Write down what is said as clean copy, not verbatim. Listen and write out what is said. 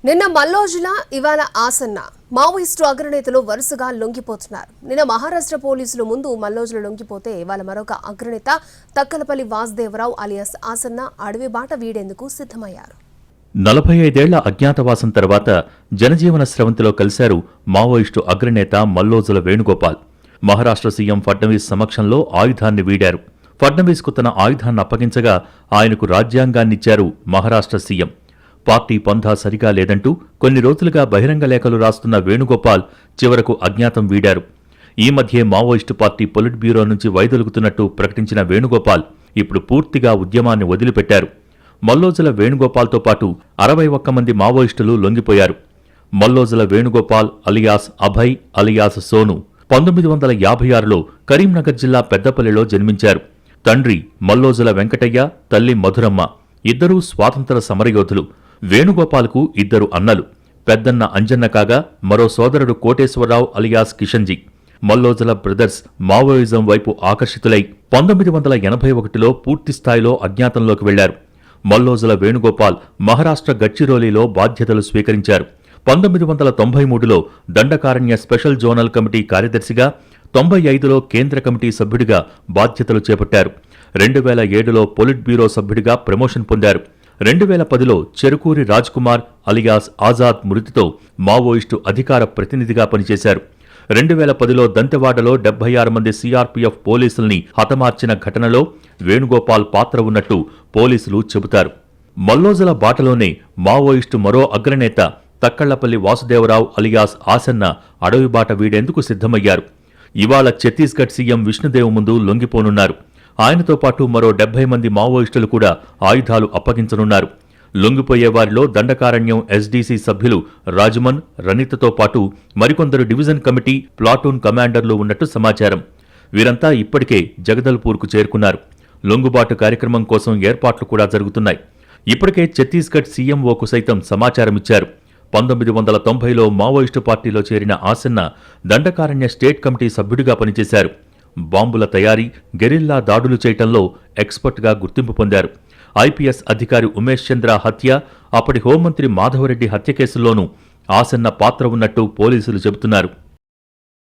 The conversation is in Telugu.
నిన్న మల్లోజుల ఇవాళ ఆసన్న మావోయిస్టు అగ్రనేతలు వరుసగా లొంగిపోతున్నారు. నిన్న మహారాష్ట్ర పోలీసులు ముందు మల్లోజులు లొంగిపోతే ఇవాళ మరొక అగ్రనేత తక్కలపల్లి వాసుదేవరావు అలియాస్ ఆసన్న అడవి బాట వీడేందుకు సిద్ధమయ్యారు. 45 ఏళ్ల అజ్ఞాతవాసం తర్వాత జనజీవన స్రవంతిలో కలిశారు మావోయిస్టు అగ్రనేత మల్లోజుల వేణుగోపాల్. మహారాష్ట్ర సీఎం ఫడ్నవీస్ సమక్షంలో ఆయుధాన్ని వీడారు. ఫడ్నవీస్కు తన ఆయుధాన్ని అప్పగించగా ఆయనకు రాజ్యాంగాన్నిచ్చారు మహారాష్ట్ర సీఎం. పార్టీ పంథా సరిగా లేదంటూ కొన్ని రోజులుగా బహిరంగ లేఖలు రాస్తున్న వేణుగోపాల్ చివరకు అజ్ఞాతం వీడారు. ఈ మధ్యే మావోయిస్టు పార్టీ పొలిట్ బ్యూరో నుంచి వైదొలుగుతున్నట్టు ప్రకటించిన వేణుగోపాల్ ఇప్పుడు పూర్తిగా ఉద్యమాన్ని వదిలిపెట్టారు. మల్లోజుల వేణుగోపాల్తో పాటు 61 మంది మావోయిస్టులు లొంగిపోయారు. మల్లోజుల వేణుగోపాల్ అలియాస్ అభయ్ అలియాస్ సోను 1956లో కరీంనగర్ జిల్లా పెద్దపల్లిలో జన్మించారు. తండ్రి మల్లోజుల వెంకటయ్య, తల్లి మధురమ్మ. ఇద్దరూ స్వాతంత్ర సమరయోధులు. వేణుగోపాల్కు 2 అన్నలు. పెద్దన్న అంజన్న కాగా మరో సోదరుడు Koteswararao alias Kishanji. Mallojula brothers Maoism వైపు ఆకర్షితులై 1981లో పూర్తిస్థాయిలో అజ్ఞాతంలోకి వెళ్లారు. మల్లోజుల వేణుగోపాల్ మహారాష్ట్ర గడ్చిరోలీలో బాధ్యతలు స్వీకరించారు. 1993లో దండకారణ్య స్పెషల్ జోనల్ కమిటీ కార్యదర్శిగా, 95లో కేంద్ర కమిటీ సభ్యుడిగా బాధ్యతలు చేపట్టారు. 2007లో పొలిట్ బ్యూరో సభ్యుడిగా ప్రమోషన్ పొందారు. 2010లో చెరుకూరి రాజ్ కుమార్ అలియాస్ ఆజాద్ మృతితో మావోయిస్టు అధికార ప్రతినిధిగా పనిచేశారు. 2010లో దంతెవాడలో 76 మంది సీఆర్పీఎఫ్ పోలీసుల్ని హతమార్చిన ఘటనలో వేణుగోపాల్ పాత్ర ఉన్నట్టు పోలీసులు చెబుతారు. మల్లోజుల బాటలోనే మావోయిస్టు మరో అగ్రనేత తక్కళ్లపల్లి వాసుదేవరావు అలియాస్ ఆసన్న అడవి బాట వీడేందుకు సిద్ధమయ్యారు. ఇవాళ ఛత్తీస్గఢ్ సీఎం విష్ణుదేవ్ ముందు లొంగిపోనున్నారు. ఆయనతో పాటు మరో 70 మంది మావోయిస్టులు కూడా ఆయుధాలు అప్పగించనున్నారు. లొంగిపోయే వారిలో దండకారణ్యం ఎస్డీసీ సభ్యులు రాజమన్, రనితతో పాటు మరికొందరు డివిజన్ కమిటీ, ప్లాటూన్ కమాండర్లు ఉన్నట్టు సమాచారం. వీరంతా ఇప్పటికే జగదల్పూర్కు చేరుకున్నారు. లొంగుబాటు కార్యక్రమం కోసం ఏర్పాట్లు కూడా జరుగుతున్నాయి. ఇప్పటికే ఛత్తీస్గఢ్ సీఎంఓకు సైతం సమాచారమిచ్చారు. 1990లో మావోయిస్టు పార్టీలో చేరిన ఆసన్న దండకారణ్య స్టేట్ కమిటీ సభ్యుడిగా పనిచేశారు. బాంబుల తయారీ, గెరిల్లా దాడులు చేయటంలో ఎక్స్పర్ట్గా గుర్తింపు పొందారు. ఐపీఎస్ అధికారి ఉమేష్ చంద్ర హత్య, అప్పటి హోంమంత్రి మాధవరెడ్డి హత్య కేసుల్లోనూ ఆసన్న పాత్ర ఉన్నట్టు పోలీసులు చెబుతున్నారు.